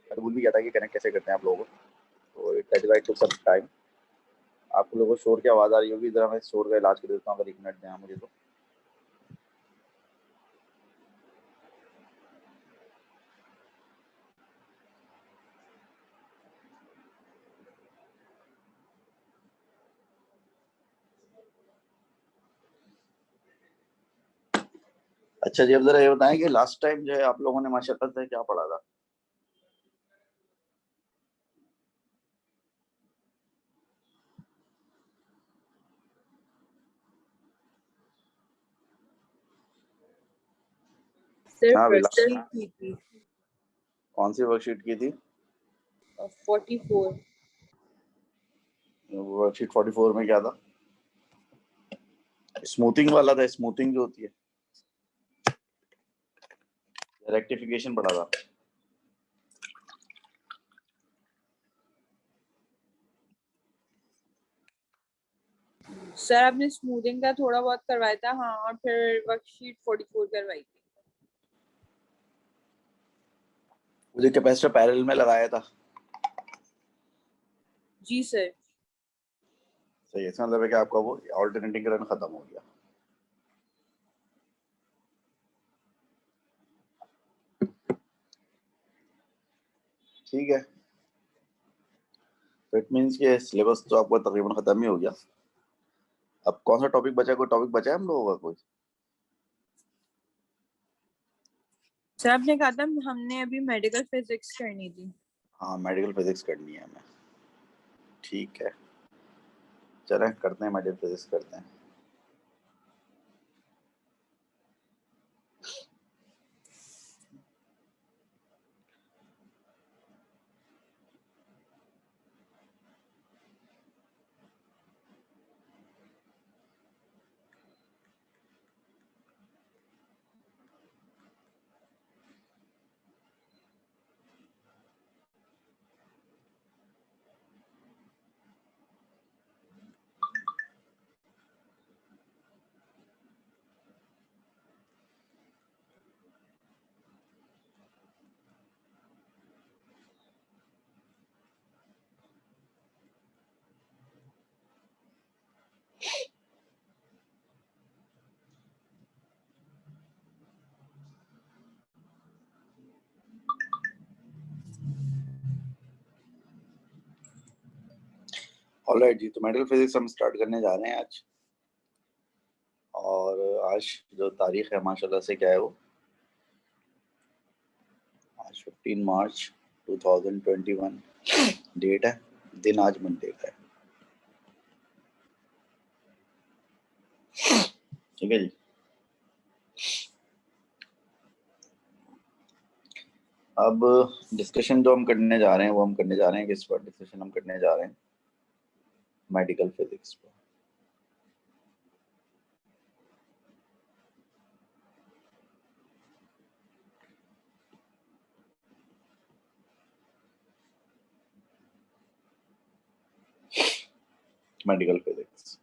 मैं तो भूल भी गया था कि कनेक्ट कैसे करते हैं आप लोगों को, तो that is why it took some time. आप लोगों को शोर की आवाज़ आ रही होगी, ज़रा मैं शोर का इलाज कर देता हूँ, अगर 1 मिनट दें आप मुझे तो। अच्छा जी, अब जरा ये बताएं कि लास्ट टाइम जो है आप लोगों ने माशाल्लाह से क्या पढ़ा था? सिर्फ हाँ बिल्ला, वर्कशीट की थी कौन सी वर्कशीट की थी? 44। वर्कशीट 44 में क्या था? स्मूथिंग वाला था, स्मूथिंग जो होती है, रेक्टिफिकेशन पढ़ा था? सर आपने स्मूथिंग का थोड़ा बहुत करवाया था, हाँ, और फिर वर्कशीट 44 करवाई थी। मुझे कैपेसिटर पैरेलल में लगाया था। जी सर। सही है, इसका मतलब है कि आपका वो ऑल्टरनेटिंग करंट खत्म हो गया। ठीक है, तो इट मीन्स के सिलेबस तो आपका तकरीबन खत्म ही हो गया। अब कौन सा टॉपिक बचा है? कोई टॉपिक बचा है हम लोगों का कोई? सर आपने कहा था हमने अभी मेडिकल फिजिक्स करनी थी। हाँ, मेडिकल फिजिक्स करनी है हमें। ठीक है, चलें करते हैं, मेडिकल फिजिक्स करते हैं। ऑलराइट जी, तो मेडिकल फिजिक्स हम स्टार्ट करने जा रहे हैं आज। और आज जो तारीख है माशाल्लाह से क्या है वो, आज 15 मार्च 2021 डेट है, दिन आज मंडे का है। ठीक है जी। अब डिस्कशन जो हम करने जा रहे हैं वो हम करने जा रहे हैं किस पर डिस्कशन हम करने जा रहे हैं? मेडिकल फिजिक्स पर। मेडिकल फिजिक्स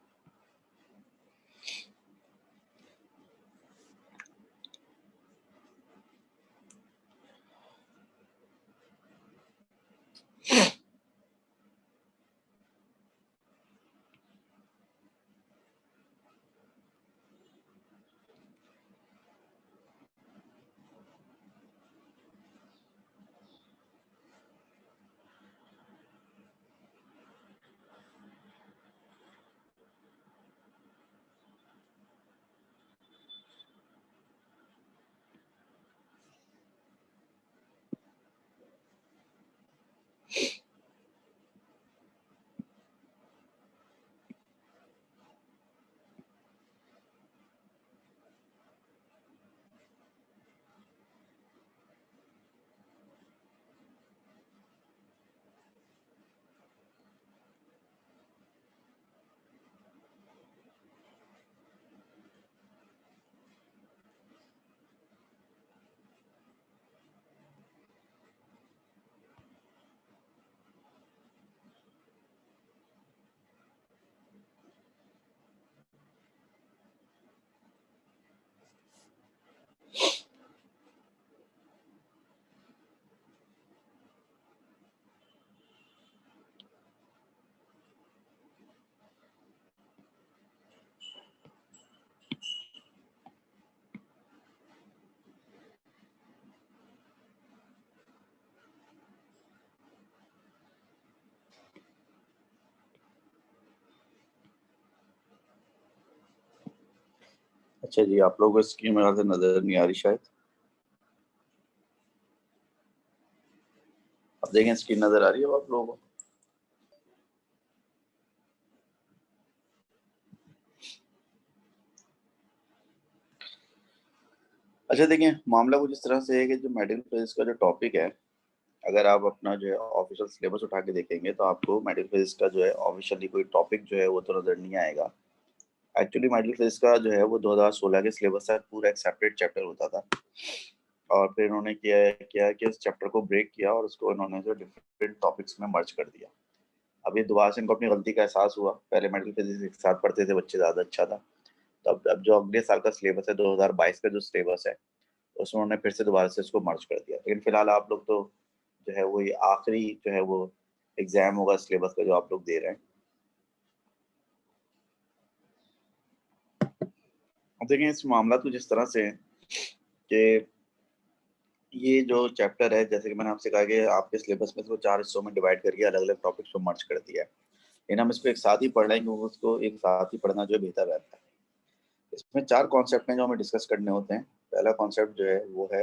अच्छा जी, आप लोगों को स्क्रीन मेरे ख्याल से नजर नहीं आ रही शायद। अब देखें स्क्रीन नजर आ रही है अब आप लोगों को? अच्छा देखिए, मामला कुछ इस तरह से है कि जो मेडिकल फिजिक्स का जो टॉपिक है, अगर आप अपना जो है ऑफिशियल सिलेबस उठा के देखेंगे तो आपको मेडिकल फिजिक्स का जो है ऑफिशियली कोई टॉपिक जो है वो तो नजर नहीं आएगा। एक्चुअली मेडिकल फिजिक्स का जो है वो 2016 के सिलेबस से पूरा एक सेपरेट चैप्टर होता था, और फिर उन्होंने किया कि उस चैप्टर को ब्रेक किया और उसको उन्होंने जो डिफरेंट टॉपिक्स में मर्ज कर दिया। अब ये दोबारा से इनको अपनी गलती का एहसास हुआ। पहले मेडिकल फिजिक्स एक साथ पढ़ते थे बच्चे, ज़्यादा अच्छा था। तो अब जो अगले साल का सिलेबस है, 2022 का जो सिलेबस है, उसमें उन्होंने फिर से दोबारा से इसको मर्ज कर दिया। लेकिन फिलहाल आप लोग तो जो है वो ये आखिरी जो है वो एग्जाम होगा सिलेबस का जो आप लोग दे रहे हैं। अब देखें, इस मामला तो जिस तरह से है कि ये जो चैप्टर है, जैसे कि मैंने आपसे कहा कि आपके सिलेबस में इसको 4 हिस्सों में डिवाइड करके अलग अलग टॉपिक्स को मर्ज कर दिया है। लेकिन हम इसको एक साथ ही पढ़ लेंगे, उसको एक साथ ही पढ़ना जो है बेहतर रहता है। इसमें 4 कॉन्सेप्ट हैं जो हमें डिस्कस करने होते हैं। पहला कॉन्सेप्ट जो है वो है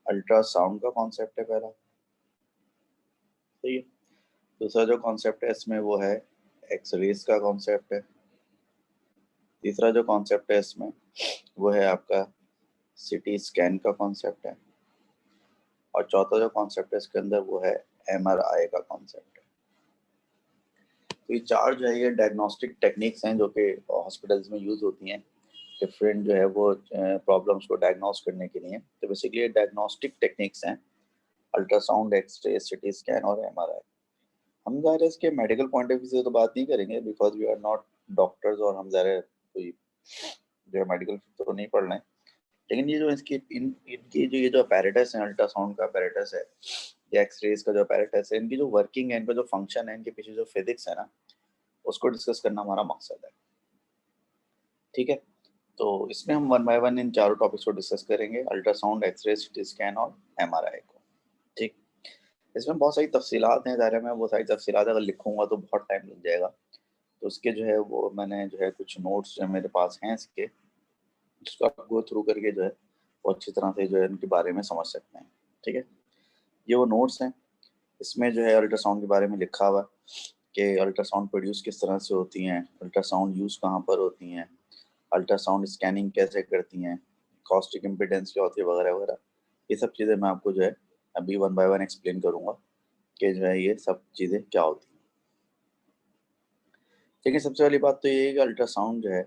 अल्ट्रासाउंड का कॉन्सेप्ट है पहला, सही है। दूसरा जो कॉन्सेप्ट है इसमें वो है एक्सरेज का कॉन्सेप्ट है। तीसरा जो कॉन्सेप्ट है इसमें वो है आपका सिटी स्कैन का कॉन्सेप्ट है। और चौथा जो कॉन्सेप्ट है इसके अंदर वो है एमआरआई का कॉन्सेप्ट है। तो ये 4 जो है ये डायग्नोस्टिक टेक्निक्स हैं जो कि हॉस्पिटल्स में यूज होती हैं डिफरेंट जो है वो प्रॉब्लम्स को डायग्नोस करने के लिए। तो बेसिकली ये डायग्नोस्टिक टेक्निक्स हैं, अल्ट्रासाउंड, एक्सरे, सिटी स्कैन और एमआरआई। हम ज़ाहिर है इसके मेडिकल पॉइंट ऑफ व्यू से तो बात नहीं करेंगे, because we are not doctors, और हम ज़ाहिर है कोई जो है मेडिकल तो नहीं पढ़ रहे हैं। लेकिन ये जो इसकी इनकी जो ये जो अपैरेटस है, अल्ट्रासाउंड का अपैरेटस है या एक्सरेज का जो अपैरेटस है, इनकी जो वर्किंग है, इनका जो फंक्शन है, इनके पीछे जो फिजिक्स है ना, उसको डिस्कस करना हमारा मकसद है। ठीक है, तो इसमें हम वन बाय वन इन चारों टॉपिक्स को डिस्कस करेंगे, अल्ट्रासाउंड, एक्सरे, सिटी स्कैन और एमआरआई को। ठीक, इसमें बहुत सारी तफसीलात हैं, ज़ाहिर है मैं वो सारी तफसीलात अगर लिखूंगा तो बहुत टाइम लग जाएगा। तो उसके जो है वो मैंने जो है कुछ नोट्स जो मेरे पास हैं इसके, जिसको आप गो थ्रू करके जो है वो अच्छी तरह से जो है इनके बारे में समझ सकते हैं। ठीक है, ये वो नोट्स हैं। इसमें जो है अल्ट्रासाउंड के बारे में लिखा हुआ कि अल्ट्रासाउंड प्रोड्यूस किस तरह से होती हैं, अल्ट्रासाउंड यूज़ कहाँ पर होती हैं, अल्ट्रासाउंड स्कैनिंग कैसे करती हैं, कॉस्टिक इम्पिडेंस क्या होती है, वगैरह वगैरह। ये सब चीज़ें मैं आपको जो है अभी वन बाय वन एक्सप्लेन करूँगा कि जो है ये सब चीज़ें क्या होती हैं। ठीक है, सबसे पहली बात तो ये है कि अल्ट्रासाउंड जो है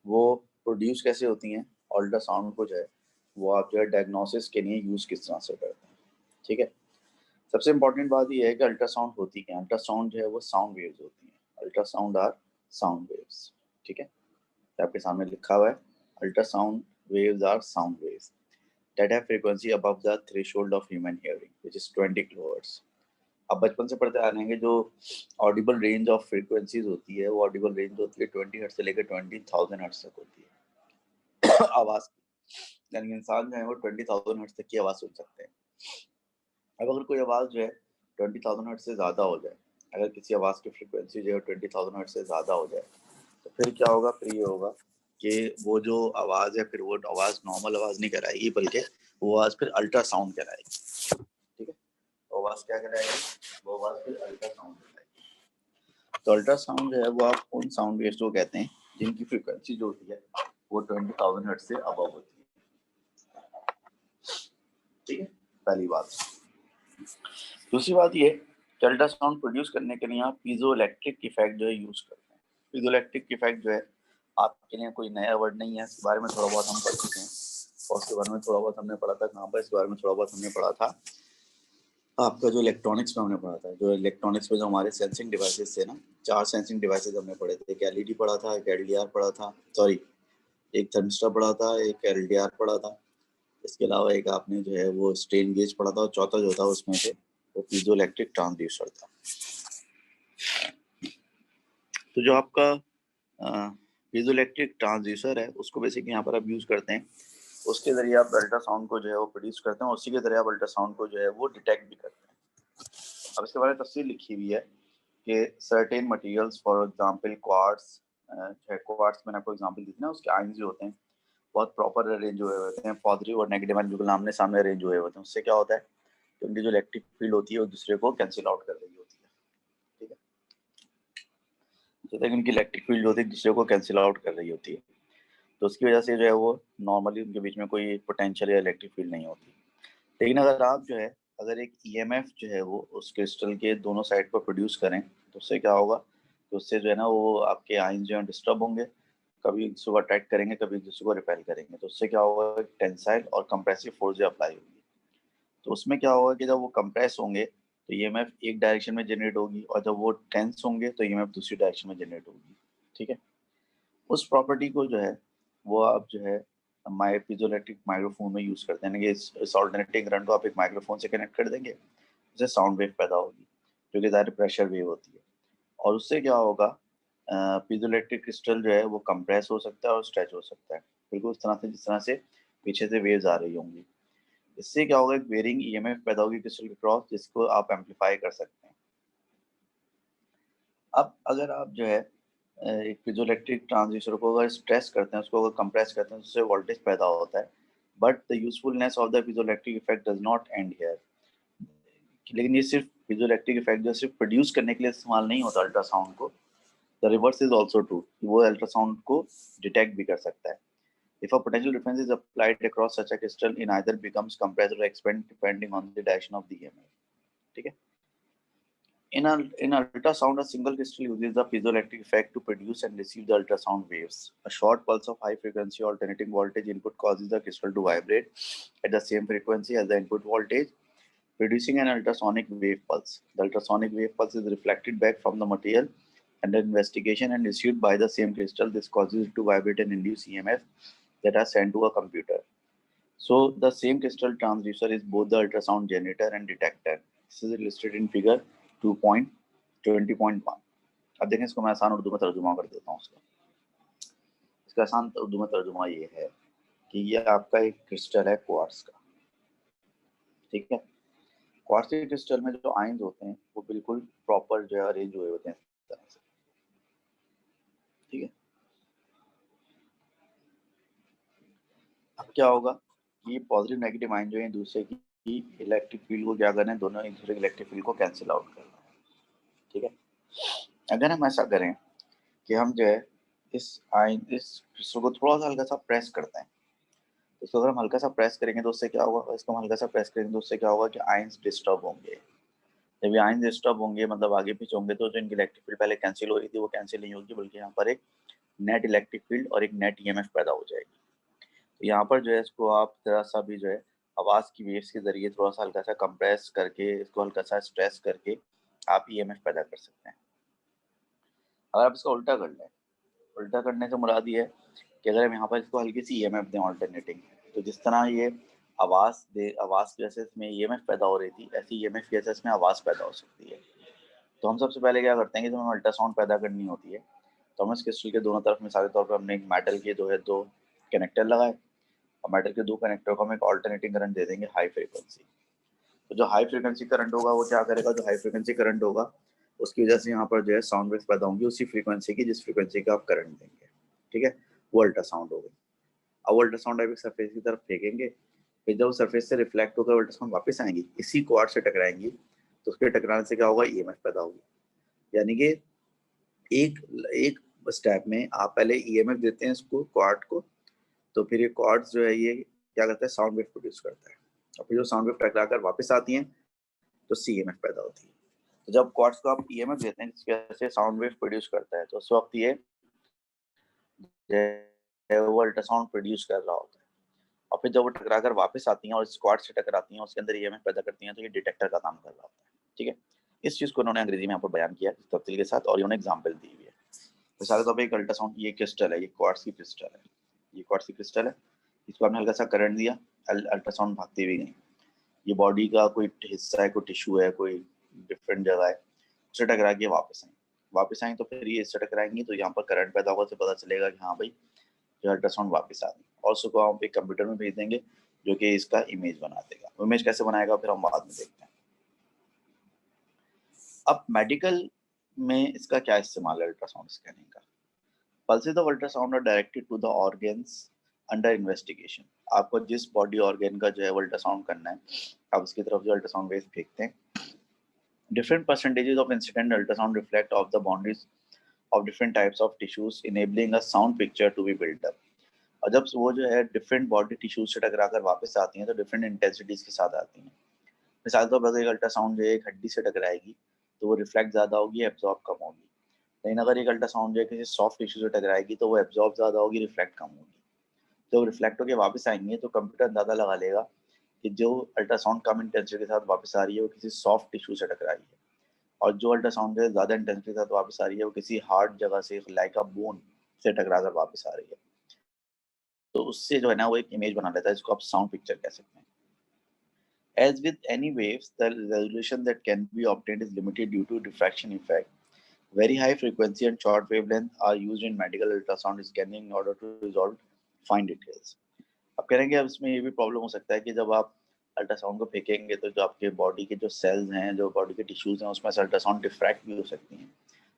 वो प्रोड्यूस कैसे होती हैं, अल्ट्रासाउंड को जो है वो आप जो है डायग्नोसिस के लिए यूज़ किस तरह से करते हैं। ठीक है, सबसे इम्पोर्टेंट बात ये है कि अल्ट्रासाउंड होती क्या है। अल्ट्रासाउंड जो है वो साउंड वेव्स होती हैं। Ultrasound are sound waves. ठीक है, तो आपके सामने लिखा हुआ है ultrasound waves are sound waves that have frequency above the threshold of human hearing, which is 20 kilohertz. अब बचपन से पढ़ते आ रहे हैं कि जो ऑडिबल रेंज ऑफ फ्रीक्वेंसीज होती है वो ऑडिबल रेंज होती है 20 हर्ट्ज से लेकर 20,000 हर्ट्ज तक होती है आवाज की। यानी इंसान जो है वो 20,000 हर्ट्ज तक की आवाज सुन सकते हैं। अब अगर कोई आवाज जो है 20,000 हर्ट्ज से ज्यादा हो जाए, अगर किसी आवाज की फ्रीक्वेंसी जो है 20,000 हर्ट्ज से ज्यादा हो जाए, तो फिर क्या होगा, फिर ये होगा कि वो जो आवाज है फिर वो आवाज नॉर्मल आवाज नहीं कराएगी, बल्कि वो आवाज फिर अल्ट्रासाउंड कराएगी। ठीक है, तो आवाज क्या कराएगी, वो आवाज फिर अल्ट्रासाउंड कराएगी। तो अल्ट्रासाउंड जो है वो आप उन साउंड वेव्स को कहते हैं जिनकी फ्रीक्वेंसी जो होती है वो 20,000 हर्ट्ज से अबव होती है। ठीक है, पहली बात। दूसरी बात ये कि अल्ट्रासाउंड प्रोड्यूस करने के लिए आप पीजो इलेक्ट्रिक इफेक्ट जो है यूज करते हैं। पीजो इलेक्ट्रिक इफेक्ट जो है आपके लिए कोई नया वर्ड नहीं है, इसके बारे में थोड़ा बहुत हम पढ़ चुके हैं, और उसके बारे में थोड़ा बहुत हमने पढ़ा था कहाँ पर, इसके बारे में थोड़ा बहुत हमने पढ़ा था आपका जो इलेक्ट्रॉनिक्स में हमने पढ़ा था। जो इलेक्ट्रॉनिक्स में जो हमारे सेंसिंग डिवाइसेस थे ना, 4 सेंसिंग डिवाइसेस हमने पढ़े थे। एक एलईडी पढ़ा था, एक एलडीआर पढ़ा था, सॉरी एक थर्मिस्टर पढ़ा था, एक एलडीआर पढ़ा था। इसके अलावा एक आपने जो है वो स्ट्रेन गेज पढ़ा था, और चौथा जो था उसमें से वो पीजो इलेक्ट्रिक ट्रांसड्यूसर था। तो जो आपका पीजो इलेक्ट्रिक ट्रांसड्यूसर है उसको बेसिकली यहाँ पर आप यूज करते हैं, उसके जरिए आप अल्ट्रासाउंड को जो है वो प्रोड्यूस करते हैं, और उसी के जरिए आप अल्ट्रासाउंड को जो है वो डिटेक्ट भी करते हैं। अब इसके बारे में तफसील लिखी हुई है कि certain materials, for example quartz, quartz मैंने आपको एग्जांपल दी थी ना, उसके आयंस जो होते हैं बहुत प्रॉपर अरेंज हुए होते हैं, पॉजिटिव और नेगेटिव आयन बिल्कुल आमने सामने अरेंज हुए होते हैं। उससे क्या होता है कि उनकी जो इलेक्ट्रिक फील्ड होती है वो दूसरे को कैंसिल आउट कर रही होती है, ठीक है। जैसे कि उनकी इलेक्ट्रिक फील्ड होती है दूसरे को कैंसिल आउट कर रही होती है, तो उसकी वजह से जो है वो नॉर्मली उनके बीच में कोई पोटेंशियल या इलेक्ट्रिक फील्ड नहीं होती। लेकिन अगर आप जो है अगर एक ईएमएफ जो है वो उस क्रिस्टल के दोनों साइड पर प्रोड्यूस करें तो उससे क्या होगा कि उससे जो है ना वो आपके आयन जो है डिस्टर्ब होंगे, कभी एक दूसरे को अट्रैक्ट करेंगे, कभी एक दूसरे को रिपेल करेंगे, तो उससे क्या होगा टेंसाइल और कंप्रेसिव फोर्स अप्लाई होगी। तो उसमें क्या होगा कि जब वो कंप्रेस होंगे तो ईएमएफ एक डायरेक्शन में जनरेट होगी और जब वो टेंस होंगे तो ईएमएफ दूसरी डायरेक्शन में जनरेट होगी, ठीक है। उस प्रॉपर्टी को जो है वो आप जो है पीजोइलेक्ट्रिक माइक्रोफोन में यूज करते हैं, यानी कि इस ऑल्टरनेटिंग करंट को आप एक माइक्रोफोन से कनेक्ट कर देंगे, उससे साउंड वेव पैदा होगी जो कि ज़ाहिर प्रेशर वेव होती है। और उससे क्या होगा, पीजोइलेक्ट्रिक क्रिस्टल जो है वो कंप्रेस हो सकता है और स्ट्रेच हो सकता है, बिल्कुल उस तरह से जिस तरह से पीछे से वेव्स आ रही होंगी। इससे क्या होगा, एक वेरिंग ईएमएफ पैदा होगी क्रिस्टल के क्रॉस, जिसको आप एम्पलीफाई कर सकते हैं। अब अगर आप जो है एक पीजोइलेक्ट्रिक ट्रांजिस्टर को अगर स्ट्रेस करते हैं, उसको अगर कंप्रेस करते हैं, उससे वोल्टेज पैदा होता है। But the usefulness of the piezoelectric effect does not and here. लेकिन ये सिर्फ पीजोइलेक्ट्रिक इफेक्ट जो सिर्फ प्रोड्यूस करने के लिए इस्तेमाल नहीं होता अल्ट्रासाउंड को, the reverse is also true, वो अल्ट्रासाउंड को डिटेक्ट भी कर सकता है। If a potential difference is applied across such a crystal, it either becomes compressed or expanded depending on the direction of the EMF. ठीक है। In ultrasound, a single crystal uses the piezoelectric effect to produce and receive the ultrasound waves. A short pulse of high frequency alternating voltage input causes the crystal to vibrate at the same frequency as the input voltage, producing an ultrasonic wave pulse. The ultrasonic wave pulse is reflected back from the material under investigation and issued by the same crystal. This causes it to vibrate and induce EMF that are sent to a computer. So the same crystal transducer is both the ultrasound generator and detector. This is listed in figure 2.20.1. अब देखें, इसको मैं आसान उर्दू में तर्जुमा कर देता हूँ। इसका आसान उर्दू में तर्जुमा ये है कि ये आपका एक क्रिस्टल है क्वार्ट्स का, ठीक है। क्वार्ट्स के क्रिस्टल में जो आयंस होते हैं वो बिल्कुल प्रॉपर जो है अरेंज हुए होते हैं इस तरह से, ठीक है। अब क्या होगा, ये पॉजिटिव नेगेटिव आयन जो है दूसरे की इलेक्ट्रिक फील्ड को क्या करना है, दोनों एक दूसरे की इलेक्ट्रिक फील्ड को कैंसिल आउट करना है, ठीक है। अगर हम ऐसा करें कि हम जो है इस क्रिस्टल को थोड़ा सा हल्का सा प्रेस करते हैं, तो इसको अगर हम हल्का सा प्रेस करेंगे तो उससे क्या होगा, इसको हम हल्का सा प्रेस करेंगे तो उससे क्या होगा कि आयंस डिस्टर्ब होंगे। जब ये आयंस डिस्टर्ब होंगे मतलब आगे पीछे होंगे, तो जो इनकी इलेक्ट्रिक फील्ड पहले कैंसिल हो रही थी वो कैंसिल नहीं होगी, बल्कि यहाँ पर एक नेट इलेक्ट्रिक फील्ड और एक नेट ईएमएफ पैदा हो जाएगी। तो यहाँ पर जो है इसको आप थोड़ा सा भी जो है आवाज़ की वेव्स के जरिए थोड़ा सा हल्का सा कंप्रेस करके, इसको हल्का सा स्ट्रेस करके आप ईएमएफ पैदा कर सकते हैं। अगर आप इसका उल्टा कर लें, उल्टा करने से मुराद ये है कि अगर हम यहाँ पर इसको हल्की सी ईएमएफ दें ऑल्टरनेटिंग, तो जिस तरह ये आवाज़ की वजह से इसमें ईएमएफ पैदा हो रही थी, ऐसी ईएमएफ की वजह से इसमें आवाज़ पैदा हो सकती है। तो हम सबसे पहले क्या करते हैं कि जब हमें अल्ट्रासाउंड पैदा करनी होती है तो हम इस क्रिस्टल के दोनों तरफ मिसाल के तौर पर हमने एक मेटल के जो है दो कनेक्टर लगाए, और मेटल के दो कनेक्टर को हम एक ऑल्टरनेटिंग करंट दे देंगे हाई फ्रीक्वेंसी। तो जो हाई फ्रीक्वेंसी करंट होगा वो क्या करेगा, जो हाई फ्रीक्वेंसी करंट होगा उसकी वजह से यहाँ पर जो है साउंड वेव पैदा होंगी उसी फ्रीक्वेंसी की जिस फ्रीक्वेंसी का आप करंट देंगे, ठीक है। वो अल्ट्रासाउंड हो गई। अब अल्ट्रासाउंड आप सरफेस की तरफ फेंकेंगे, फिर जब सरफेस से रिफ्लेक्ट होकर अल्ट्रासाउंड वापस आएंगी, इसी क्वार्ट्स से टकराएंगी, तो उसके टकराने से क्या होगा, ईएमएफ पैदा होगी। यानी कि एक एक स्टेप में आप पहले ईएमएफ देते हैं इसको क्वार्ट को, तो फिर ये क्वार्ट्स जो है ये क्या करता है, साउंड वेव प्रोड्यूस करता है, और फिर जो साउंड वेव टकरा कर वापस आती हैं तो सीएमएफ पैदा होती है। तो जब क्वार्ट्स को आप ईएमएफ देते हैं जिसकी वजह से साउंड वेव प्रोड्यूस करता है, तो उस वक्त ये वो अल्ट्रासाउंड प्रोड्यूस कर रहा होता है, और फिर जब वो टकरा कर वापस आती हैं और इस क्वार्ट्स से टकराती हैं उसके अंदर ईएमएफ पैदा करती हैं, तो ये डिटेक्टर का काम कर रहा होता है, ठीक है। इस चीज़ को उन्होंने अंग्रेजी में यहाँ पर बयान किया तफसील के साथ, और उन्होंने एग्जाम्पल दी हुई है। मिसाल के तौर पर एक अल्ट्रासाउंड, ये क्रिस्टल है, ये क्वार्ट्स की क्रिस्टल है, ये क्वार्ट्स की क्रिस्टल है, इसको आपने हल्का सा करंट दिया, अल्ट्रासाउंड भागती हुई गई, ये बॉडी का कोई हिस्सा है, कोई टिश्यू है, कोई डिफरेंट जगह है, उससे टकरा के वापस आई तो फिर ये इससे टकराएंगी, तो यहाँ पर करंट पैदा होगा, तो पता चलेगा कि हाँ भाई जो अल्ट्रासाउंड वापस आ गई, और उसको आप एक कंप्यूटर में भेज देंगे जो कि इसका इमेज बना देगा। इमेज कैसे बनाएगा फिर हम बाद में देखते हैं। अब मेडिकल में इसका क्या इस्तेमाल है अल्ट्रासाउंड स्कैनिंग का। pulses of ultrasound are directed to the organs under investigation. आपको जिस बॉडी ऑर्गन का जो है अल्ट्रासाउंड करना है, आप उसकी तरफ जो अल्ट्रासाउंड वेव फेंकते हैं. Different percentages of incident ultrasound reflect off the boundaries of different types of tissues, enabling a sound picture to be built up. और जब वो जो है डिफरेंट बॉडी टिश्यूज से टकराकर वापस आती हैं तो डिफरेंट इंटेंसिटीज के साथ आती हैं. मिसाल के तौर पर एक अल्ट्रासाउंड जो है एक हड्डी से टकराएगी तो वो रिफ्लेक्ट ज़्यादा होगी, एब्जॉर्ब कम होगी. लेकिन अगर एक अल्ट्रासाउंड जो है किसी सॉफ्ट टिश्यू से टकराएगी तो वो एब्जॉर्ब ज़्यादा होगी, रिफ्लेक्ट कम होगी. जब रिफ्लेक्ट होकर वापस आएंगे तो कंप्यूटर अंदाजा लगा लेगा कि जो अल्ट्रासाउंड कम इंटेंसिटी के साथ वापस आ रही है वो किसी सॉफ्ट टिश्यू से टकराई है, और जो अल्ट्रासाउंड जो है ज़्यादा इंटेंसिटी के साथ वापस आ रही है वो किसी हार्ड जगह से, लाइक अ बोन से टकराकर वापस आ रही है. तो उससे जो है ना वो एक इमेज बना लेता है, जिसको आप साउंड पिक्चर कह सकते हैं. As with any waves, the resolution that can be obtained is limited due to diffraction effect. Very high frequency and short wavelength are used in medical ultrasound scanning in order to resolve fine details. अब करेंगे, अब इसमें ये भी problem हो सकता है कि जब आप अल्ट्रासाउंड को फेंकेंगे तो जो आपके बॉडी के जो सेल्स हैं, जो बॉडी के टिश्यूज हैं, उसमें से अल्ट्रासाउंड डिफ्रैक्ट भी हो सकती हैं,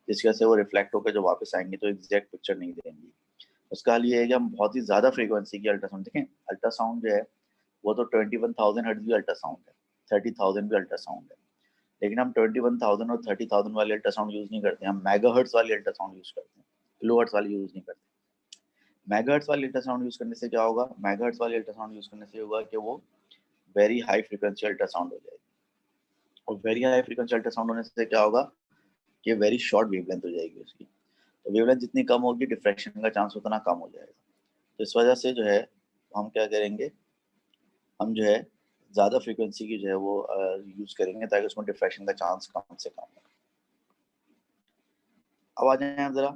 जिसकी वजह से वो रिफ्लेक्ट होकर जो वापस आएंगे तो एग्जैक्ट पिक्चर नहीं देंगी. उसका हल ये है कि हम बहुत ही ज़्यादा फ्रीक्वेंसी की अल्ट्रासाउंड देखें. अल्ट्रासाउंड जो है वो तो 21,000 हर्ट्ज भी अल्ट्रासाउंड है, 30,000 भी अल्ट्रासाउंड है, लेकिन हम 21,000 और 30,000 वाले अल्ट्रासाउंड यूज़ नहीं करते. हम मेगाहर्ट्ज वाली अल्ट्रासाउंड यूज़ करते हैं, किलोहर्ट्ज वाली यूज़ नहीं करते. मेगाहर्ट्ज वाली अल्ट्रासाउंड यूज़ करने से क्या होगा, मेगाहर्ट्ज वाली अल्ट्रासाउंड यूज़ करने से होगा कि वो वेरी हाई फ्रीक्वेंसी अल्ट्रासाउंड हो जाएगी, और वेरी हाई फ्रीक्वेंसी अल्ट्रासाउंड होने से क्या होगा कि वेरी शॉर्ट वेवलेंथ हो जाएगी उसकी. तो वेवलेंथ जितनी कम होगी डिफ्रैक्शन का चांस उतना कम हो जाएगा. तो इस वजह से जो है हम क्या करेंगे, हम जो है ज़्यादा फ्रीक्वेंसी की जो है वो यूज़ करेंगे ताकि उसमें डिफ्रैक्शन का चांस कम से कम हो. अब आ जाए हम ज़रा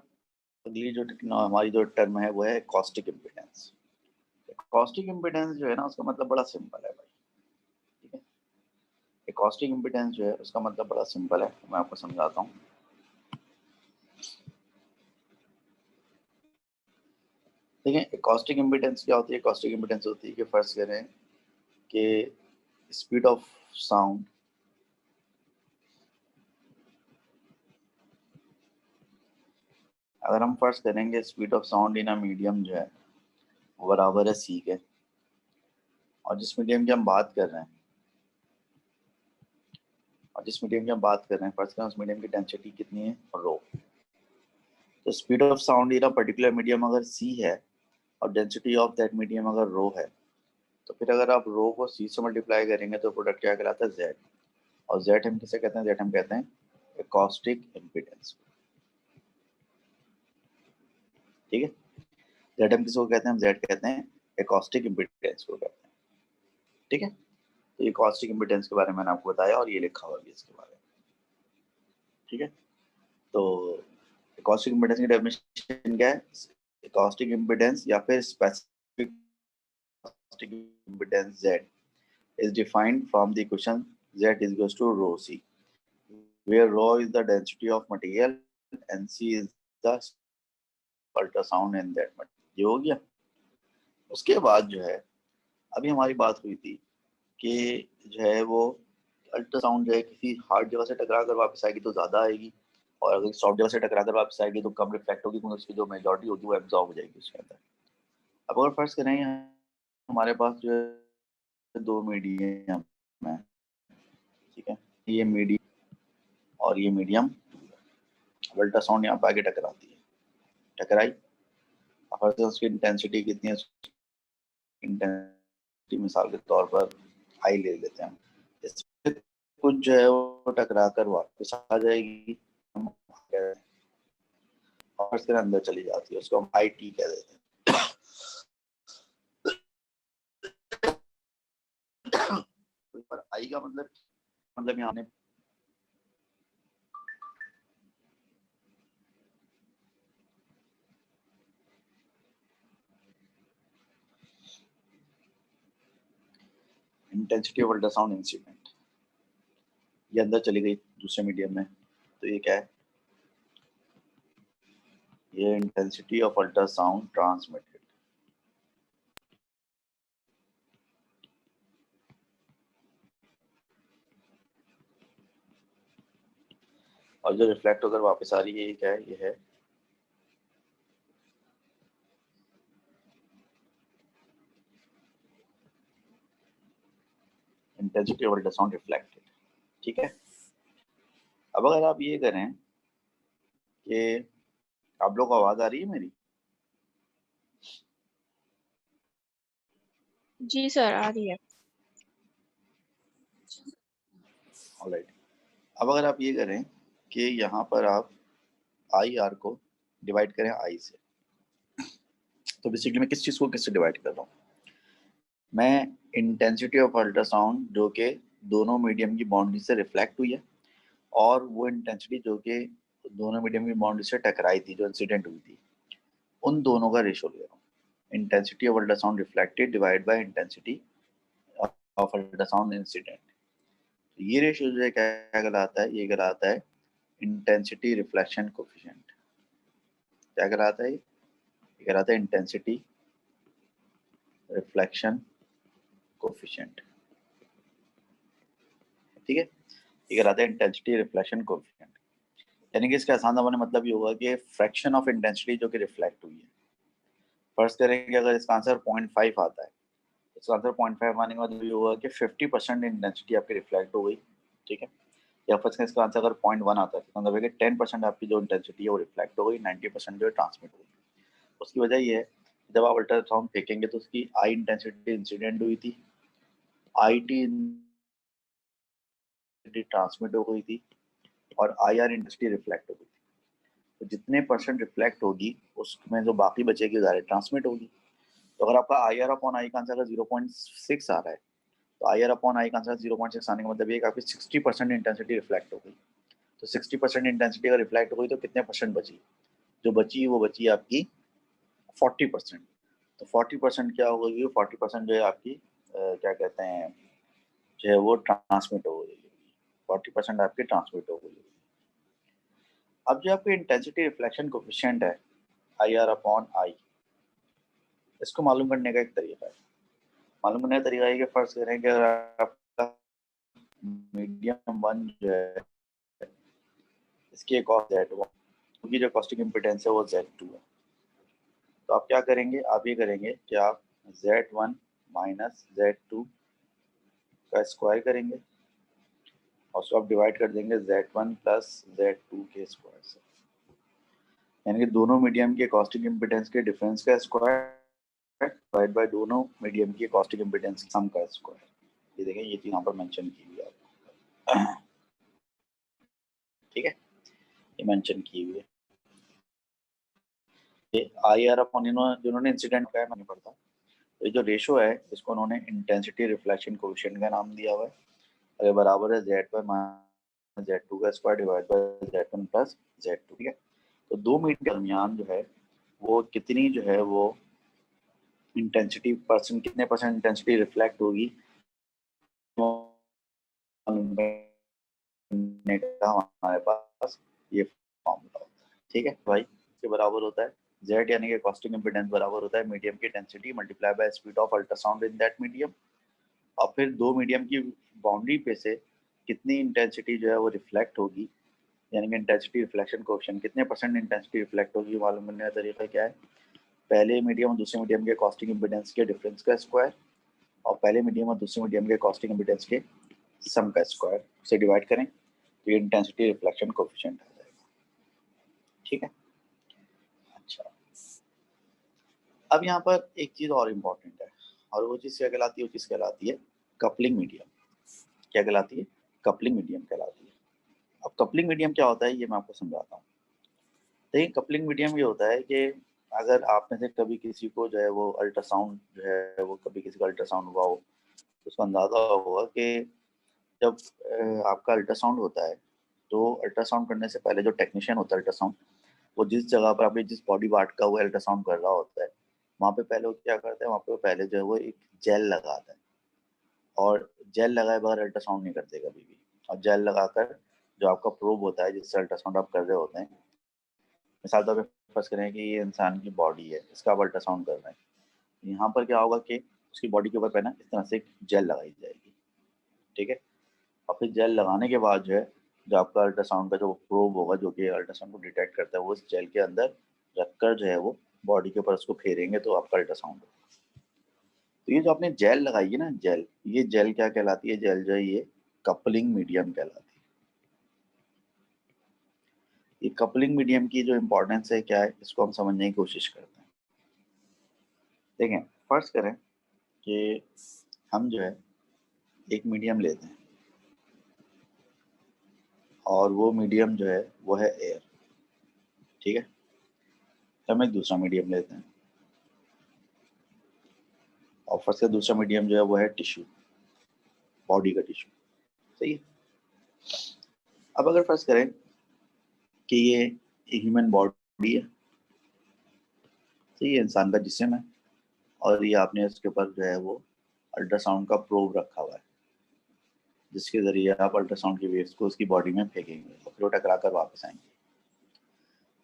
अगली जो हमारी जो टर्म है वो है एकॉस्टिक इम्पीडेंस. एकॉस्टिक इम्पीडेंस जो है ना उसका मतलब बड़ा सिंपल है भाई. ठीक है, एकॉस्टिक इम्पीडेंस जो है उसका मतलब बड़ा सिंपल है, मैं आपको समझाता हूँ. देखिए एकॉस्टिक इम्पीडेंस क्या होती है. एकॉस्टिक इम्पीडेंस होती है कि फर्ज करें कि स्पीड ऑफ साउंड अगर हम फर्ज करेंगे speed of sound in a medium जो है वो बराबर है सी के, और जिस मीडियम की हम बात कर रहे हैं फर्ज करें उस मीडियम की डेंसिटी कितनी है, रो. तो speed of sound in a particular medium अगर सी है और डेंसिटी ऑफ दैट मीडियम अगर रो है, तो फिर अगर आप रो को सी से मल्टीप्लाई करेंगे तो प्रोडक्ट क्या कहलाता है, जेड. और जेड हम किसे कहते हैं, जेड हम कहते हैं एकॉस्टिक इम्पीडेंस. ठीक है, जेड हम किसको कहते हैं, हम जेड कहते हैं एकॉस्टिक इम्पीडेंस को कहते हैं. ठीक है, तो ये एकॉस्टिक इम्पीडेंस के बारे में मैंने आपको बताया और ये लिखा हुआ भी इसके बारे में. ठीक है, तो एकॉस्टिक इम्पीडेंस की डेफिनेशन क्या है, एकॉस्टिक इम्पीडेंस या फिर specific acoustic impedance Z is defined from the equation Z is equals to rho C, where rho is the density of material and C is the ultrasound in that material. ये हो गया. उसके बाद जो है अभी हमारी बात हुई थी कि जो है वो अल्ट्रासाउंड जो है किसी हार्ड जगह से टकरा कर वापस आएगी तो ज़्यादा आएगी, और अगर सॉफ्ट जगह से टकरा कर वापस आएगी तो कम रिफ्लेक्ट होगी, क्योंकि उसकी जो मेजॉरिटी होगी वो एब्जॉर्ब हो जाएगी उसके अंदर. अब अगर फर्ज करें हमारे पास जो है दो मीडियम है, ठीक है, ये मीडियम और ये मीडियम, अल्ट्रासाउंड यहाँ पे आगे टकराती है, टकराई, और उसकी इंटेंसिटी कितनी है, इंटेंसिटी मिसाल के तौर पर आई ले लेते हैं. इसमें कुछ जो है वो टकरा कर वापस आ जाएगी और इसके अंदर चली जाती है, उसको हम आई टी कह देते हैं. पर आई का मतलब यहाँ इंटेंसिटी ऑफ अल्ट्रासाउंड इंसिडेंट, ये अंदर चली गई दूसरे मीडियम में, तो ये क्या है, ये इंटेंसिटी ऑफ अल्ट्रासाउंड ट्रांसमिटेड. और जो रिफ्लेक्ट होकर वापस आ रही है ये क्या है, ये है इंटेंसिटी ऑफ अल्ट्रासाउंड रिफ्लेक्टेड। ठीक है, अब अगर आप ये करें कि आप लोग को आवाज आ रही है मेरी? जी सर आ रही है। ऑलराइट, अब अगर आप ये करें कि यहाँ पर आप आई आर को डिवाइड करें आई से, तो बेसिकली मैं किस चीज़ को किससे डिवाइड कर रहा हूँ? मैं इंटेंसिटी ऑफ अल्ट्रासाउंड जो कि दोनों मीडियम की बाउंड्री से रिफ्लेक्ट हुई है, और वो इंटेंसिटी जो कि दोनों मीडियम की बाउंड्री से टकराई थी, जो इंसिडेंट हुई थी, उन दोनों का रेशो ले रहा हूँ। Intensity of ultrasound reflected divide by intensity of ultrasound incident. ये रेशियो जो है क्या कहलाता है? ये कहलाता है इंटेंसिटी रिफ्लेक्शन कोफिशिएंट। क्या कहलाता है? ये कहलाता है इंटेंसिटी रिफ्लेक्शन कोफिशिएंट। ठीक है, ये कहलाता है इंटेंसिटी रिफ्लेक्शन कोफिशिएंट। यानी कि इसका आसान जमाने मतलब ये होगा कि फ्रैक्शन ऑफ इंटेंसिटी जो कि रिफ्लेक्ट हुई है। फर्ज करें कि अगर इसका आंसर 0.5 आता है, इसका आंसर 0.5 आने के बाद ये होगा कि 50% इंटेंसिटी आपकी रिफ्लेक्ट हो गई। ठीक है, या फर्ज करें इसका आंसर अगर 0.1 आता है तो मतलब है कि 10% आपकी जो इंटेंसिटी है वो रिफ्लेक्ट हो गई, 90% जो है ट्रांसमिट हो गई। उसकी वजह ये है, जब आप अल्ट्रासाउंड फेंकेंगे तो उसकी आई इंटेंसिटी इंसिडेंट हुई थी, आई टी ट्रांसमिट हो गई थी, और आई आर इंटेंसिटी रिफ्लेक्ट हो गई थी। तो जितने परसेंट रिफ्लेक्ट होगी उसमें जो बाकी बचेगी ज़्यादा ट्रांसमिट होगी। तो अगर आपका आई आर अपॉन आई का आंसर अगर 0.6 आ रहा है, तो आई आर अपॉन आई का आंसर 0.6 आने का मतलब ये कि आपकी 60% इंटेंसिटी रिफ्लेक्ट हो गई। तो 60% इंटेंसिटी अगर रिफ्लेक्ट हो गई तो कितने परसेंट बची? जो बची वो बची आपकी 40%। तो 40% क्या हो गई? 40% जो है आपकी क्या कहते हैं, जो है वो ट्रांसमिट हो गई। 40% आपकी ट्रांसमिट हो गई। अब जो आपकी इंटेंसिटी रिफ्लेक्शन कोफिशिएंट है आई आर अपॉन आई, इसको मालूम करने का एक तरीका है। मालूम करने का तरीका है कि फर्ज करें कि अगर आपका मीडियम वन जो है इसकी एक और Z1, क्योंकि जो कॉस्टिक इम्पिडेंस है वो Z2 है, तो आप क्या करेंगे? आप ये करेंगे कि आप Z1 माइनस Z2 का स्क्वायर करेंगे और उसको आप डिवाइड कर देंगे Z1 प्लस Z2 के स्क्वायर से, यानी कि दोनों मीडियम के कॉस्टिक इम्पिडेंस के डिफरेंस का स्क्वायर डिवाइड बाय दोनों मीडियम की कॉस्टिक इम्पिडेंस सम का स्क्वायर। ये देखें, ये चीज यहाँ पर मेंशन की हुई है आपको। ठीक है, ये मेंशन की हुई है। ये आई आर अपॉन जिन्होंने इंसिडेंट का है नहीं पड़ता, ये जो रेशो है इसको उन्होंने इंटेंसिटी रिफ्लेक्शन कोएफिशिएंट का नाम दिया हुआ है। अगर बराबर है Z1 माइनस Z2 का square divide bye Z1 plus Z2। ठीक है, तो दो मीटर के दरमियान जो है वो कितनी जो है वो इंटेंसिटी परसेंट, कितने परसेंट इंटेंसिटी रिफ्लेक्ट होगी का हमारे पास ये फॉर्मूला होता है। ठीक है भाई, इसके बराबर होता है Z यानी कि कॉस्टिक इम्पिडेंस बराबर होता है मीडियम की density multiply by speed of ultrasound in that medium, और फिर दो मीडियम की बाउंड्री पे से कितनी इंटेंसिटी जो है वो रिफ्लेक्ट होगी, यानी कि इंटेंसिटी रिफ्लेक्शन कोएफिशिएंट, कितने परसेंट इंटेंसिटी रिफ्लेक्ट होगी मालूम करने का तरीका क्या है? पहले मीडियम और दूसरे मीडियम के कॉस्टिक इम्पिडेंस के डिफरेंस का स्क्वायर, और पहले मीडियम और दूसरे मीडियम के कॉस्टिक इम्पिडेंस के सम का स्क्वायर से डिवाइड करें तो ये इंटेंसिटी रिफ्लेक्शन कोएफिशिएंट आ जाएगा। ठीक है, अच्छा, अब यहाँ पर एक चीज़ और इम्पोर्टेंट है, और वो चीज़ क्या कहलाती है? वो चीज़ कहलाती है कपलिंग मीडियम। क्या कहलाती है? कपलिंग मीडियम कहलाती है। अब कपलिंग मीडियम क्या होता है ये मैं आपको समझाता हूँ। देखिए, कपलिंग मीडियम ये होता है कि अगर आप में से कभी किसी को जो है वो अल्ट्रासाउंड जो है वो कभी किसी का अल्ट्रासाउंड हुआ हो तो उसको अंदाज़ा होगा कि जब आपका अल्ट्रासाउंड होता है तो अल्ट्रासाउंड करने से पहले जो टेक्नीशियन होता है अल्ट्रासाउंड, वो जिस जगह पर आपने जिस बॉडी पार्ट का वो अल्ट्रासाउंड कर रहा होता है वहाँ पे पहले वो क्या करता है, वहाँ पे पहले जो है वो एक जेल लगाता है, और जेल लगाए बगैर अल्ट्रासाउंड नहीं करते कभी भी। और जेल लगाकर जो आपका प्रोब होता है जिससे अल्ट्रासाउंड आप कर रहे होते हैं, मिसाल तौर पर फर्ज करें कि ये इंसान की बॉडी है, इसका आप अल्ट्रासाउंड कर रहे हैं, यहाँ पर क्या होगा कि उसकी बॉडी के ऊपर पहना इस तरह से एक जेल लगाई जाएगी। ठीक है, और फिर जेल लगाने के बाद जो है जो आपका अल्ट्रासाउंड का जो प्रोब होगा जो कि अल्ट्रासाउंड को डिटेक्ट करता है वो इस जेल के अंदर रखकर जो है वो बॉडी के ऊपर उसको फेरेंगे तो आपका अल्ट्रासाउंड होगा। तो ये जो आपने जेल लगाई है ना, जेल, ये जेल क्या कहलाती है? जेल जो है ये कपलिंग मीडियम कहलाती है। ये कपलिंग मीडियम की जो इम्पोर्टेंस है क्या है, इसको हम समझने की कोशिश करते हैं। देखें, फर्ज करें कि हम जो है एक मीडियम लेते हैं और वो मीडियम जो है वो है एयर, ठीक है। तो हम एक दूसरा मीडियम लेते हैं और फर्स्ट का दूसरा मीडियम जो है वो है टिश्यू, बॉडी का टिश्यू, सही है। अब अगर फर्ज करें कि ये ह्यूमन बॉडी है, सही है, इंसान का जिस्म है, और ये आपने इसके ऊपर जो है वो अल्ट्रासाउंड का प्रोब रखा हुआ है, जिसके जरिए आप अल्ट्रासाउंड की वेव्स को उसकी बॉडी में फेंकेंगे और फिर वो टकरा कर वापस आएंगे।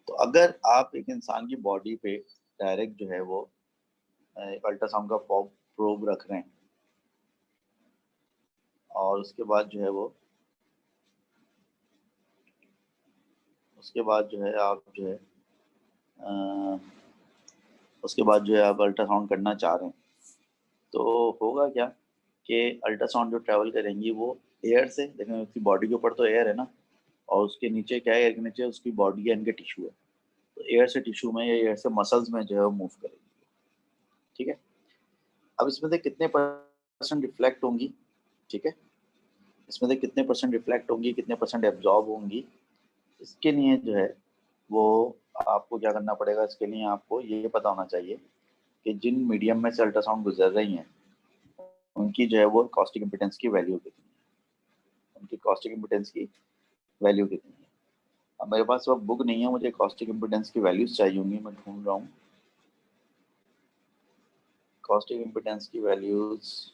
तो अगर आप एक इंसान की बॉडी पे डायरेक्ट जो है वो अल्ट्रासाउंड का प्रोब रख रहे हैं और उसके बाद जो है आप अल्ट्रासाउंड करना चाह रहे हैं, तो होगा क्या कि अल्ट्रासाउंड जो ट्रैवल करेंगी वो एयर से, लेकिन उसकी बॉडी के ऊपर तो एयर है ना, और उसके नीचे क्या है, एयर के नीचे उसकी बॉडी है, इनके टिश्यू है, तो एयर से टिश्यू में या एयर से मसल्स में जो है वो मूव करेगी, ठीक है। अब इसमें से कितने परसेंट रिफ्लेक्ट होंगी, ठीक है, इसमें से कितने परसेंट रिफ्लेक्ट होंगी, कितने परसेंट एब्जॉर्ब होंगी, इसके लिए जो है वो आपको क्या करना पड़ेगा, इसके लिए आपको ये पता होना चाहिए कि जिन मीडियम में से अल्ट्रासाउंड गुजर रही हैं उनकी जो है वो कॉस्टिक इम्पिडेंस की वैल्यू कितनी है, उनकी कॉस्टिक इम्पिडेंस की वैल्यू कितनी है। अब मेरे पास वह बुक नहीं है, मुझे कॉस्टिक इम्पिडेंस की वैल्यूज चाहिए होंगी, मैं ढूंढ रहा हूँ कॉस्टिक इम्पिडेंस की वैल्यूज।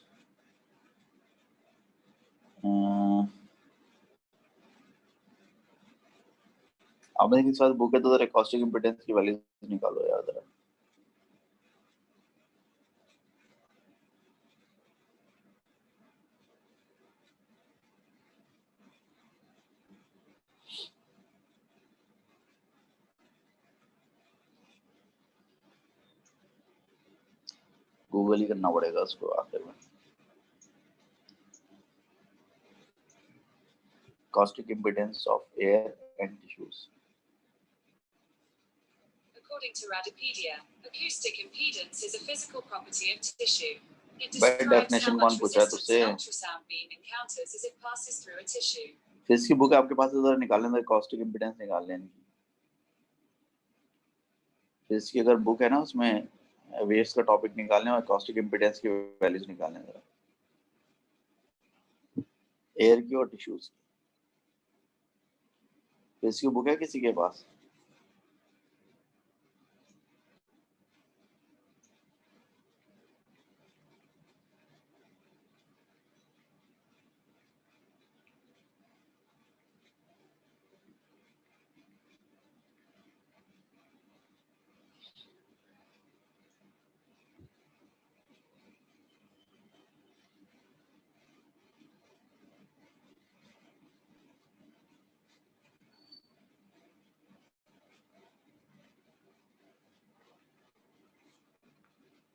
अब मेरे पास बुक है तो जरा कॉस्टिक इम्पिडेंस की वैल्यूज निकालो यार जरा। गूगल ही करना पड़ेगा उसको आखिर में। Caustic impedance of air and tissues. According to Radipedia, acoustic impedance is a physical property of tissue. It By describes definition how कौन much पूछा है resistance तुझसे? an ultrasound beam encounters as it passes through a tissue. Physics की book आपके पास है, जरा निकालने दो, कॉस्टिक इम्पिडेंस निकाल लें इनकी। फिजिक्स की अगर बुक है ना, उसमें वेव्स का टॉपिक निकालने और कॉस्टिक इम्पिडेंस की वैल्यूज निकालने जरा, एयर की और टिश्यूज की। फिजिक्स की बुक है किसी के पास?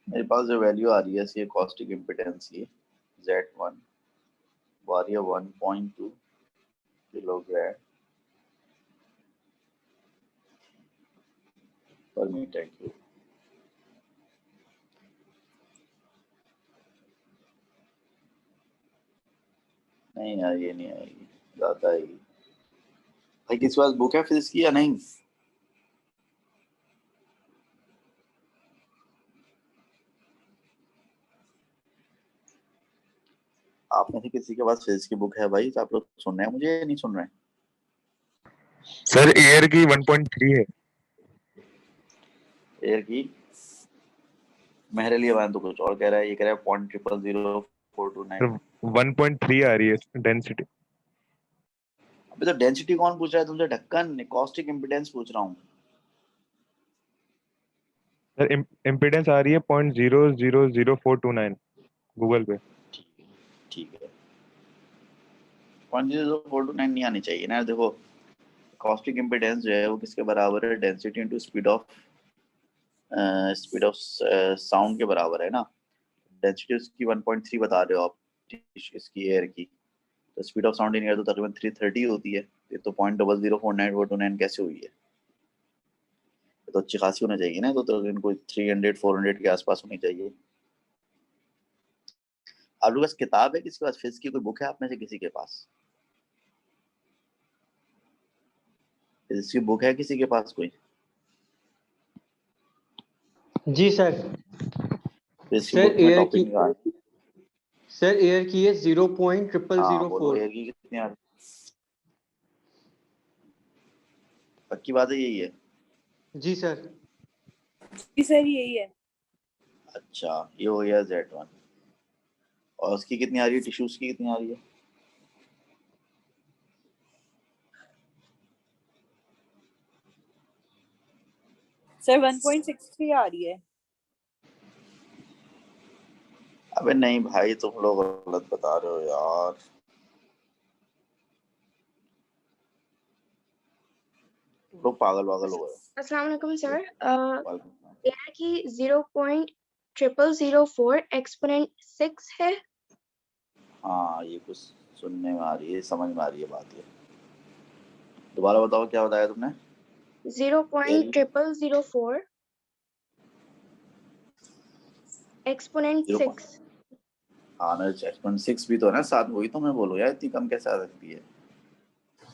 मेरे पास जो वैल्यू आ रही है इसकी कॉस्टिक इम्पिडेंस की, Z1 वो आ रही है 1.2 किलोग्राम पर मीटर क्यूब। नहीं यार, ये नहीं आएगी, ज़्यादा आएगी। भाई किसी पास बुक है फिजिक्स की या नहीं? आप में से किसी के पास फिजिक्स की बुक है भाई? तो आप लोग सुन रहे हैं मुझे या नहीं सुन रहे हैं? सर एयर की 1.3 है। एयर की मेरे लिए तो कुछ और कह रहा है, ये कह रहा है 0.00429। 1.3 आ रही है डेंसिटी। अबे तो डेंसिटी कौन पूछ रहा है तुमसे? ढक्कन, कॉस्टिक इम्पिडेंस पूछ रहा हूँ। सर इम्पीडेंस आ रही है 0.00429 गूगल पे। ठीक है 0.00429 नहीं आनी चाहिए ना। देखो कॉस्टिक इम्पिडेंस जो है वो किसके बराबर है? Density into speed of sound के बराबर है ना। डेंसिटी उसकी 1.3 बता रहे हो आप इसकी एयर की, तो speed of sound in air तो तकरीबन 330 होती है। ये तो 0.004929 कैसे हुई है? ये तो अच्छी खासी होनी चाहिए ना, तो तकरीबन कोई 300-400 के आसपास होनी चाहिए। आप लोगों के पास किताब है किसी के पास? फिजिक्स की कोई बुक है आप में से किसी के पास? फिजिक्स की बुक है किसी के पास कोई? जी सर। फिजिक्स की सर बुक में एयर टॉपिक की निकाल। सर एयर की है हाँ बोलो, 0.0004। एयर की कितनी आ रही? पक्की बात है यही है? जी सर। जी सर यही है। अच्छा, ये हो गया Z1। और उसकी कितनी आ रही है? टिश्यूज की कितनी आ रही है? सर 1.63 आ रही है। अबे नहीं भाई, तुम लोग गलत बता रहे हो यार। तुम लोग पागल वागल हो गए। अस्सलाम वालेकुम सर। वालेकुम सलाम। एयर की 0.0004 एक्सपोनेंट 6 है। हाँ ये कुछ सुनने में आ रही है, समझ में आ रही है बात। ये दोबारा बताओ क्या बताया तुमने? 0.0004 एक्सपोनेंट 6। हाँ ना, 6.6 भी तो है ना, 7। वही तो मैं बोलूँ यार, इतनी कम कैसे आ सकती है?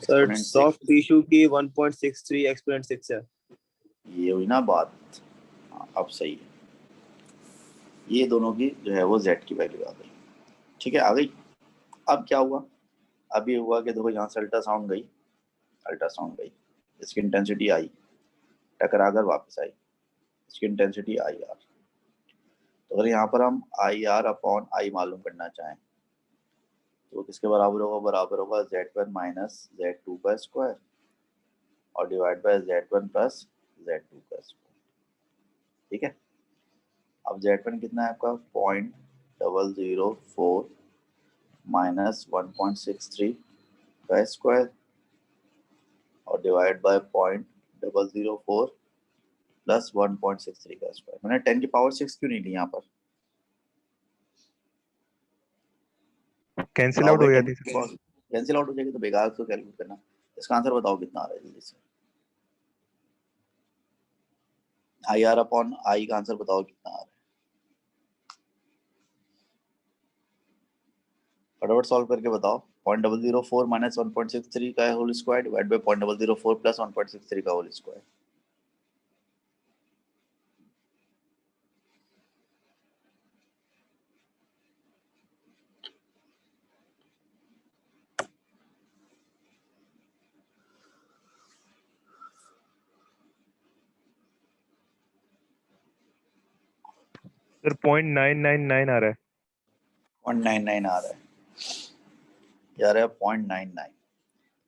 सर Exponent सॉफ्ट 6, टिश्यू की 1.63 एक्सपोनेंट 6 है। ये हुई ना बात। हाँ अब सही है। ये दोनों की जो है वो Z की वैल्यू आ गई। ठीक है, आ गई। अब क्या हुआ? अब ये हुआ कि देखो यहाँ से अल्ट्रासाउंड गई, इसकी इंटेंसिटी आई, टकरा कर वापस आई, इसकी इंटेंसिटी IR। तो अगर यहाँ पर हम IR अपॉन I मालूम करना चाहें तो किसके बराबर होगा? बराबर होगा Z1 माइनस Z2 का स्क्वायर और divide by Z1 plus Z2 का स्क्वायर। ठीक है, अब Z1 कितना है आपका? 0.004 माइनस 1.63 का स्क्वायर और डिवाइड बाय 0.004 प्लस 1.63 का स्क्वायर। मैंने 10 की पावर 6 क्यों नहीं ली यहाँ पर? कैंसिल आउट हो जाती है। कैंसिल आउट हो जाएगी तो बेकार तो कैलकुलेट करना। इसका आंसर बताओ कितना आ रहा है जल्दी से। IR अपॉन I का आंसर बताओ कितना आ रहा है? फटाफट सॉल्व करके बताओ। 0.004 माइनस 1.63 का whole square divide by 0.004 plus 1.63 का होल स्क्वायर। सर 0.999 आ रहा है। 0.99 आ रहा है यार, 0.99,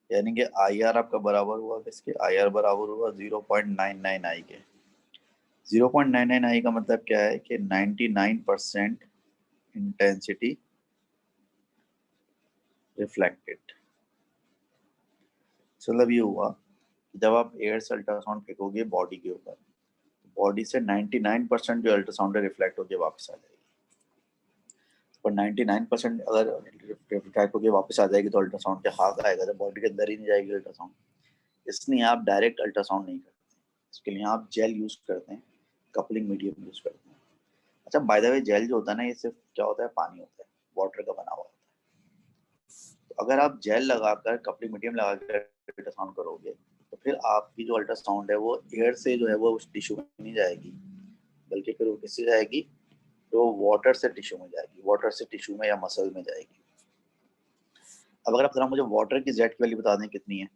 यानी कि IR आपका बराबर हुआ किसके? IR बराबर हुआ 0.99 I के। 0.99 I का मतलब क्या है कि 99% इंटेंसिटी रिफ्लेक्टेड। मतलब ये हुआ कि जब आप एयर से अल्ट्रासाउंड फेंकोगे बॉडी के ऊपर, बॉडी से 99% जो अल्ट्रासाउंड रिफ्लेक्ट होकर वापस आ जाएगी। और 99% अगर रिफ्लेक्ट होकर वापस आ जाएगी तो अल्ट्रासाउंड के हाथ आएगा, तो बॉडी के अंदर ही नहीं जाएगी अल्ट्रासाउंड। इसलिए आप डायरेक्ट अल्ट्रासाउंड नहीं करते, इसके लिए आप जेल यूज करते हैं, कपलिंग मीडियम यूज करते हैं। अच्छा बाय द वे, जेल जो होता है ना, ये सिर्फ क्या होता है? पानी होता है, वाटर का बना हुआ होता है। तो अगर आप जेल लगाकर, कपलिंग मीडियम लगाकर अल्ट्रासाउंड करोगे तो फिर आपकी जो अल्ट्रासाउंड है वो एयर से जो है वो उस टिश्यू में नहीं जाएगी, बल्कि फिर वो किससे जाएगी? तो वाटर से टिश्यू में जाएगी, वाटर से टिश्यू में या मसल में जाएगी। अब अगर आप जरा मुझे वाटर की Z की वैल्यू बता दें कितनी है?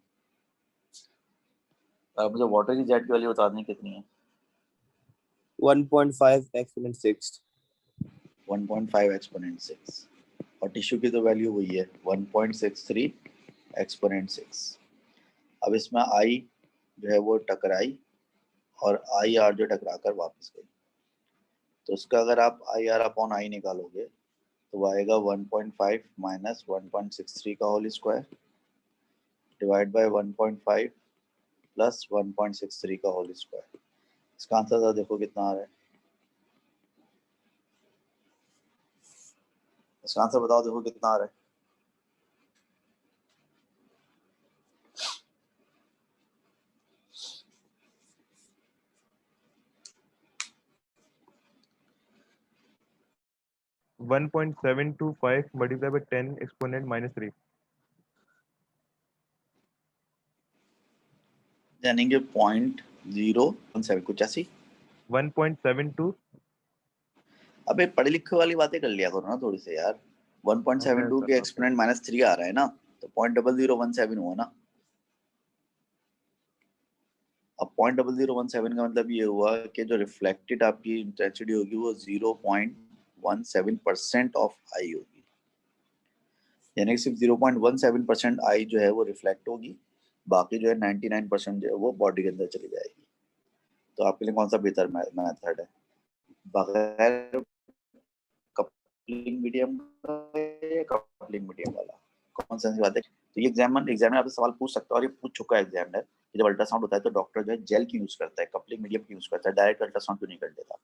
आप मुझे वाटर की Z की वैल्यू बता दें कितनी है? 1.5 एक्सपोनेंट 6। 1.5 एक्सपोनेंट 6। और टिश्यू की तो वैल्यू वही है 1.63 एक्सपोनेंट 6। अब इसमें I जो है वो टकराई और IR जो टकरा कर वापस गई, तो उसका अगर आप IR अपॉन I निकालोगे तो वो आएगा 1.5 माइनस 1.63 का whole square divide by 1.5 plus 1.63 का होल स्क्वायर। इसका आंसर देखो कितना आ रहा है? इसका आंसर बताओ, देखो कितना आ रहा है। (1.725 multiplied by 10 exponent -3). यानी कि 0.017 कुछ ऐसी। 1.72। अबे पढ़े लिखे वाली बातें कर लिया करो ना थोड़ी से यार। 1.72 के एक्सपोनेंट -3 आ रहा है ना, तो 0.0017 हुआ ना। अब 0.0017 का मतलब ये हुआ कि जो रिफ्लेक्टेड आपकी इंटेंसिटी होगी वो 0.17% ऑफ आई होगी, यानी कि सिर्फ 0.17% आई जो है वो रिफ्लेक्ट होगी, बाकी जो है 99% जो है वो बॉडी के अंदर चली जाएगी। तो आपके लिए कौन सा बेहतर मेथड है, बगैर कपलिंग मीडियम या कपलिंग मीडियम वाला? कौन सा बात है? तो ये एग्जामिनर आपसे सवाल पूछ सकता है, और ये पूछ चुका है एग्जामिनर कि जब अल्ट्रासाउंड होता है तो डॉक्टर जो है जेल की यूज करता है, कपलिंग मीडियम की यूज करता है, डायरेक्ट अल्ट्रासाउंड क्यों नहीं कर देता?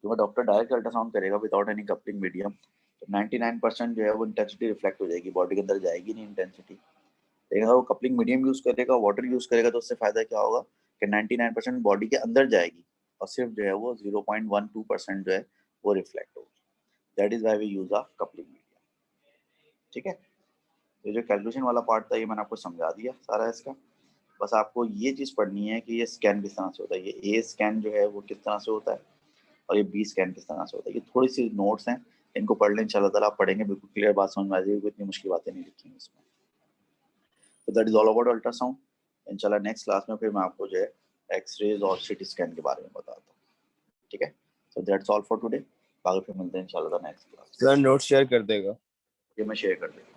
क्योंकि डॉक्टर डायरेक्ट अल्ट्रासाउंड करेगा विदाउट एनी कपलिंग मीडियम, तो 99% जो है वो इंटेंसिटी रिफ्लेक्ट हो जाएगी, बॉडी के अंदर जाएगी नहीं इंटेंसिटी। लेकिन अगर वो कपलिंग मीडियम यूज करेगा, वाटर यूज करेगा, तो उससे फायदा क्या होगा कि 99% बॉडी के अंदर जाएगी और सिर्फ जो है वो 0.12% जो है वो रिफ्लेक्ट होगी। That is why we use a coupling medium. ठीक है, तो जो कैलकुलेशन वाला पार्ट था ये मैंने आपको समझा दिया सारा इसका। बस आपको ये चीज़ पढ़नी है कि ये स्कैन किस तरह से होता है, ये ए स्कैन जो है वो किस तरह से होता है और ये बी स्कैन किस तरह से होता है। ये थोड़ी सी नोट्स हैं, इनको पढ़ लें, इंशाल्लाह ताला आप पढ़ेंगे बिल्कुल क्लियर बात समझ में आ जाएगी, कोई इतनी मुश्किल बातें नहीं लिखी हैं इसमें। तो that is all about ultrasound. इंशाल्लाह नेक्स्ट क्लास में फिर मैं आपको जो है एक्सरेज और सिटी स्कैन के बारे में बताता हूँ। ठीक है, so that's all for today. बाकी फिर मिलते हैं इंशाल्लाह next class. Sir note share कर देगा। ये मैं शेयर कर दूँगा।